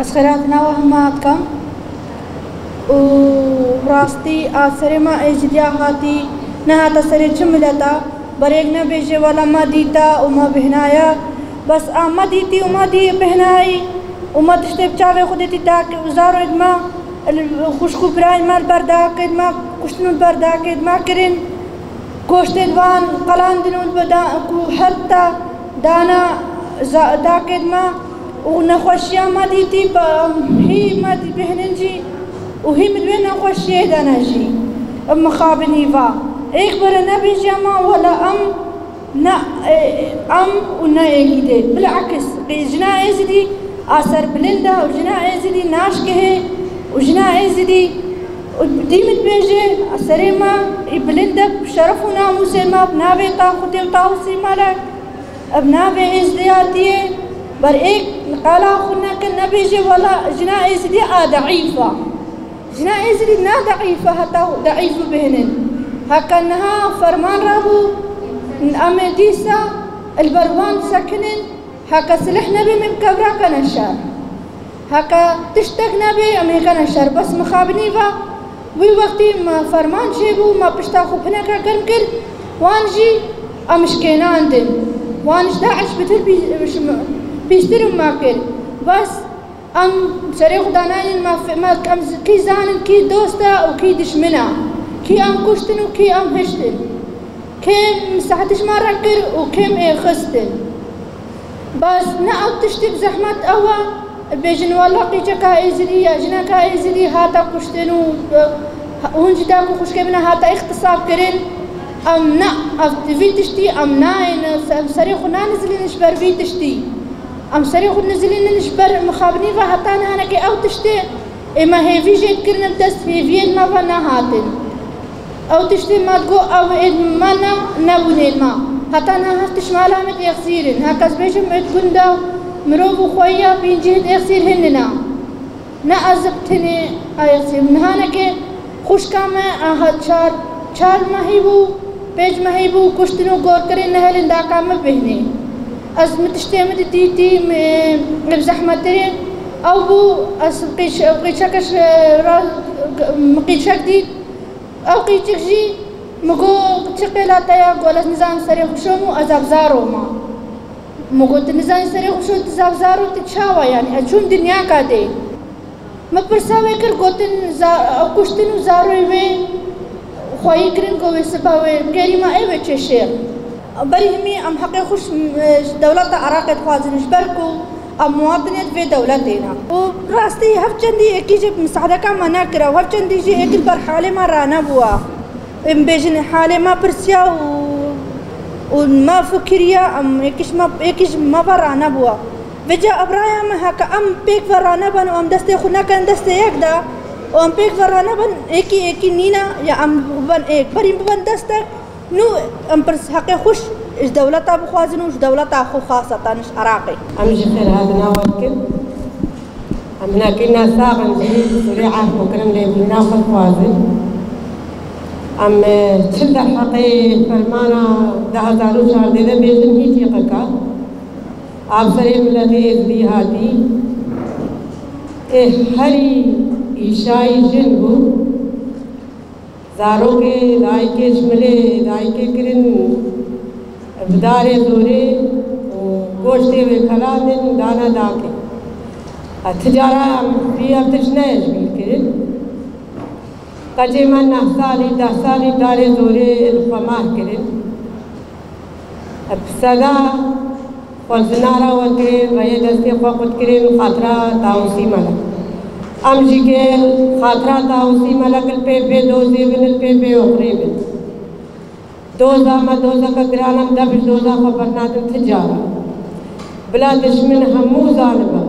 أسخراتنا وهماتكم وراستي آسر ما إجديا هاتي نها تسري جملتا بريقنا بيجي ولا ما ديتا وما بهنايا بس ما ديتي وما دي بهناي وما تشتي بچاوي خودتي تاك وزارو إدما خوشكو براي مال برداك إدما كشتنو برداك إدما كرين كوشت إدوان قلان دنون بدا حتى دانا داك إدما ونخوشيا ما ديتي هي ما دي بهننجي وهي مدوين خوشيا دانا جي أم خابني فا إكبر نبي جما ولا نا ونا يجدي بالعكس جنا يزدي أثر بلندا وجنا يزدي ناشكه وجنا يزدي وديمت بيجي أثريما بلندا بشرفنا مسلمة بنابي طاقتي وطاوسي مالك بنابي إزدياتي بريك قالا خنا كنا بيجي ولا جنا يزدي ضعيفة جنا يزدي نا ضعيفة حتى ضعيفة بهنن هكذا فرمان رابو أمديسا البروان سكنن هكا سلح نبي من كبرا كان الشار هكا تشتق نبي أمريكا الشار بس مخابني فا وي وقتي ما فرمان جيبو ما بشتاخو بناكا كرمكل وانجي أمشكينا عندن وانش داعش بتر بيشترم ماكل بس أم سريخ داناين ما كم كي زانن كي دوستا وكي دشمنا كي أم كشتن وكي أم هشتن كم مساحتش ما ركر وكم خستن بس نعود تشتك زحمة أوا بيجن والله قيجا كايزري جنا كايزري هاتا كشتن وهنج داكو خش كبنا هاتا اختصاب كرين أم نا في تشتي أم ناين سريخو نازلين نشبر في تشتي أم سريخو نازلين نشبر مخابني فهاتا أنا كي أو تشتي إما هي في جيت كرنا بدست في فين ما فنا هاتن أو تشتي ما تقو أو إدمانا نبوني الماء حتى أنا هفتش مالها مت يخسيرن هكذا بيجم تكون داو مروبو خويا بينجهد يخسير هننا نأزبتني أيخسير من هانك خوش كامة هاد شار ما هيبو بيج ما هيبو كشتنو غور كرين نهلن دا كامة بهني أز متشتي متديتي بزحمة ترين أو بو أز قيشكش مقيشك دي أو قيتك جي مگو چقلا تایا گولس نظام سری خوشمو عذاب زارو ما مگو نظام سری خوشو عذاب زارو تچاوا يعني اچون دنیا کا دے ما پرساوے کر گوتن کشتن زارو وے خوای کرن کو وسبا وے گری ما اي وچ شير بريمي ام حق خوش دولت عراق خوازن بركو ام مواطنيت في دولتنا وراستي هفچندي اكي جب مساعده کا منع کرا هفچندي جي ایک بر حال ما رانا بوا ام بيجن حالي ما برسيا وما فكريا ام اكيش ما برانا بوا وجا ابرايا ما هكا ام بيك برانا بن ام دستي خنا كان دستي يكدا ام بيك برانا بن اكي نينا يا ام بن اك بريم بن دستك نو ام برس حق خوش دولتا بخوازن وش دولتا خو خاصه نش عراقي ام جخير هذا وكل ام لكن ساغن جي سريعه وكرم لي بناخذ خوازن ام تشد حقي فرمانا ده زارو شهر ده بيزن هي تيقكا आप सरे मिलते दी हाथी हरी ईशाई जिनको जारो के दाई के मिले दाई के किरण बदारे दोरे गोश्ते वे खला दिन दाना दाके अथजारा भी अब तशने जमील किरण कजे मन दसाली दारे दोरे फमा किरण अब सदा फजनारा वकरेन वये दस्ते फ़क़त करेन खातरा ताउसी मलक अम जिकेल खातरा ताउसी मलक पे दो ज़ेवन पे ओखरेबन दोज़ा म दोज़ा का ग्रानम दबिश दोज़ा खबरनादम थजारा बला दुश्मन हमू ज़ालिबा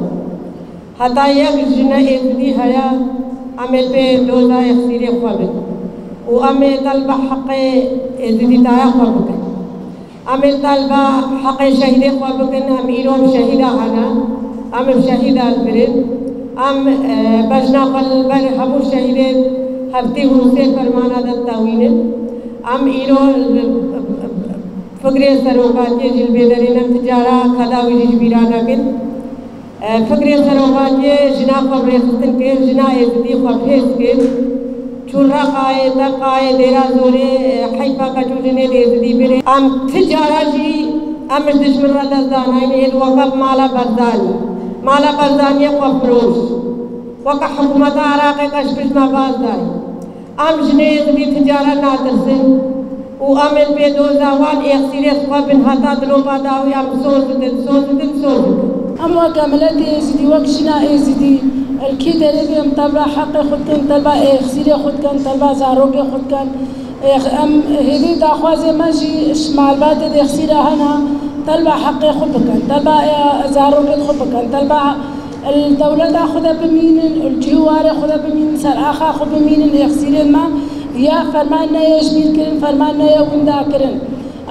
हता यक जिना इज़दी हया अमे पे दोज़ा यखसीरे ख़बन व अमे तलबा हक़े इज़दी ताया ख़बन अमे तलबा हक़ शहीद ख़्वाबकन हम इरोम शहीदा हना अम शहीदा अलबरिन अम बजना बर हमू शहीद हफ्ते हुसे फरमाना दत्तावीन अम इरो फकरे सरोका के जिलबेदरिन तजारा खदा विज बिराना किन فكري سروقاتي جنا خبريختن كيف جنا يزدي خبريس كيف چون رقاي تقاي ديرا زوري حيفا كجوجني يزدي بري ام تجارة جي ام دشمن ردزدان هاي الوقف مالا برداني قفروش وكا حكومة عراقي كشبش مغاز داي ام جني يزدي تجارة ناترسن وامن بيدو زوال اخسيري خبن هتا دلو باداوي ام صوت أما كاملتي زدي وكشنا زدي الكيدة اللي مطلع حقي خد كان طلبة خسيري خد كان طلبة زاروكي خد كان أم هذي داخوازي ماشي شمال بعد دي خسيرة هنا طلبة حقي خد كان طلبة زاروكي خد كان طلبة الدولة تاخذها بمين الجوار ياخذها بمين سرعة خد بمين خسيري ما يا فرماننا يا جميل كرن فرماننا يا وندا كرن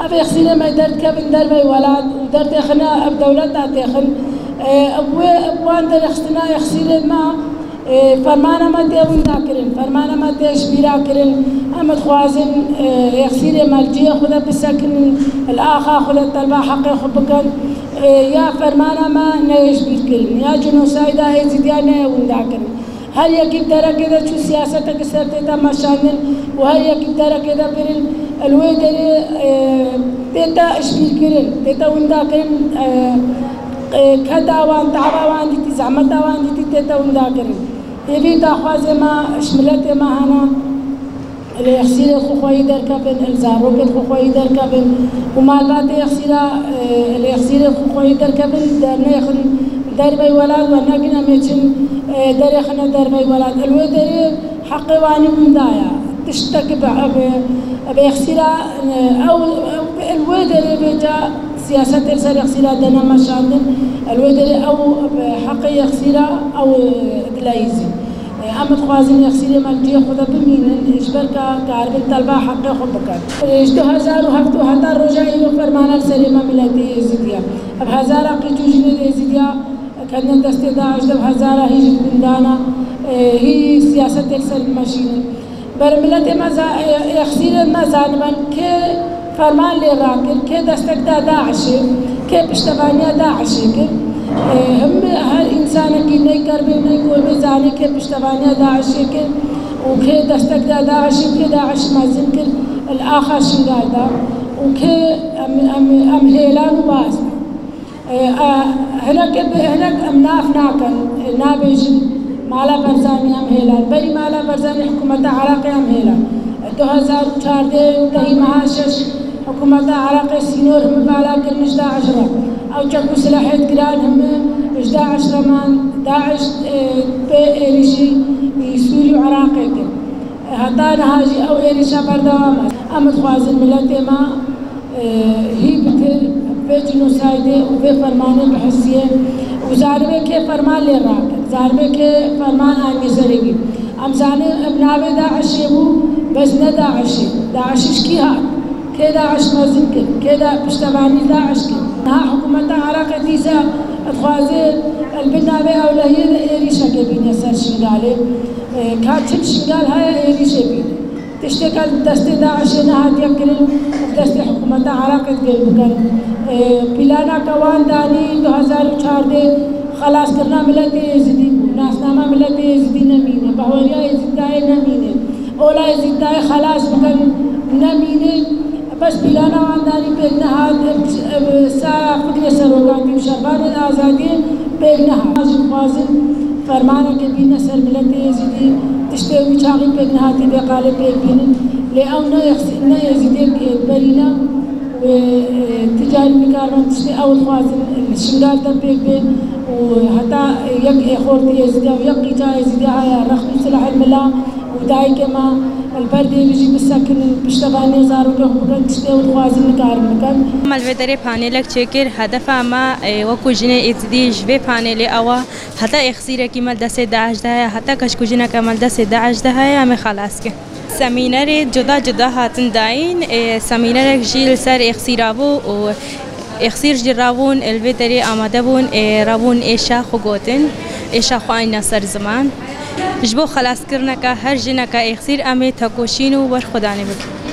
أبي خسيري ما درت كابن دربي ولاد ودرت خنا الدولة تاخن أبوان در اختنا يخسير ما فرمانا ما تيون ذاكرين فرمانا ما تشبيرا كرين أما خوازن يخسير مالجية خذا بسكن الآخا خذا طلبة حقي خبكن يا فرمانا ما نيشبير كرين يا جنوسايدا هي زيديان نيون ذاكرين هل يكيب دارا كذا شو سياستك سرتيتا مشانن وهل يكيب دارا كذا برين الويدري تيتا اشبير كرين تيتا وندا كرين كداوان تعبان دي زعمت داوان دي تيتا ونداكرين يبي داخوازي ما شملت ما هنا اللي يخسر خوي دركبن الزاروك خوي دركبن ومالات يخسر اللي يخسر خوي دركبن درنا يخن دربي ولاد وناقنا ميتشن دريخنا دربي ولاد الودري حقي واني من دايا تشتكي بيخسر او الودري بيجا سياسة تلسر يخسرها دنا مشاندن الودري أو حقي يخسرها أو دلايزي أما تخوازن يخسرها مالجي خذها بمين إجبر كعرب الطلبة حقي خبكان إجتو هزار وهفتو حتى رجعي وفرمانا السليمة ملاتي إزيديا أب هزارة قيتوجني إزيديا كنا دستي داعش دب هزارة هي جد بندانا هي سياسة تلسر الماشين برملتي ما يخسرها ما زانبان كي فرمان لي راكر كي دستك داعشي كي بشتبانيا داعشي كي هم هر إنسان كي ني كربي ني كل بزاني كي بشتبانيا داعشي كي وكي دستك داعشي كي داعش ما زنكر الآخر شنقال دا وكي أم هيلان وباس هناك أم نافناكن نابجن مالا برزاني أم هيلان بري مالا برزاني حكومة عراقي أم هيلان 2014 تهي معاشش حكومة عراقي سينور هم بالا كل 11 أو جاكو سلاحية جران هم 11 مان داعش بإيريشي سوري وعراقي كم هتانا هاجي أو إيريشا بردوام أما تخوازن ملتي ما هي بتر في جنوسايدي وفي فرمان بحسية وزاربه كيف فرمان لي راكد زاربه كيف فرمان آني زرقي أم زاني ابناوي داعش يبو بس نا داعشش كي هاد كي داعش مازن كي بشتباني داعش كي ها حكومة عراق ديزا اتخوازي البناوي أولهي إيريشا كبين يسر شنقالي كاتشن شنقال هاي إيريشا بين تشتكل دست داعش نهاد يكرن دست حكومة عراق تقلبكن بلانا كوان داني 2014 خلاص کرنا ملت یزدی ناسنامه ملت یزدی نمینه بهوریا یزدای نمینه اولا یزدای خلاص بکن نمینه بس بلانا واندانی پیگ نهاد سا فکر سروگاتی و شربان آزادی پیگ نهاد خوازن فرمانه که بین سر ملت یزدی تشتوی چاقی پیگ نهادی بقاله پیگ بینن لیاو نه یزدی برینا تجاري مكارن تشتي أول خوازن الشمال تبيك بين وحتى يك خورتي يزيد ويك جاي يزيد هاي رخي سلاح الملا وداي كما البردي بيجي بالسكن بشتباني زارو كهبكن تشتي أول خوازن مكارن مكان. مالفدري بانيلك شكر هدف أما وكوجنة إزدي جوي بانيلي أوا حتى إخسيرة كمال دست داعش ده حتى كشكوجنة كمال دست داعش ده هاي أم خلاص كه. سمینر جدا جدا هاتن داین سمینر جیل سر اخسیرابو و اخسیر جرابون الویتری آماده بون رابون ایشا خوگوتن ایشا خواهی نصر زمان جبو خلاص کرنه که هر جنه که اخسیر امی تکوشین و بر خدانه بکن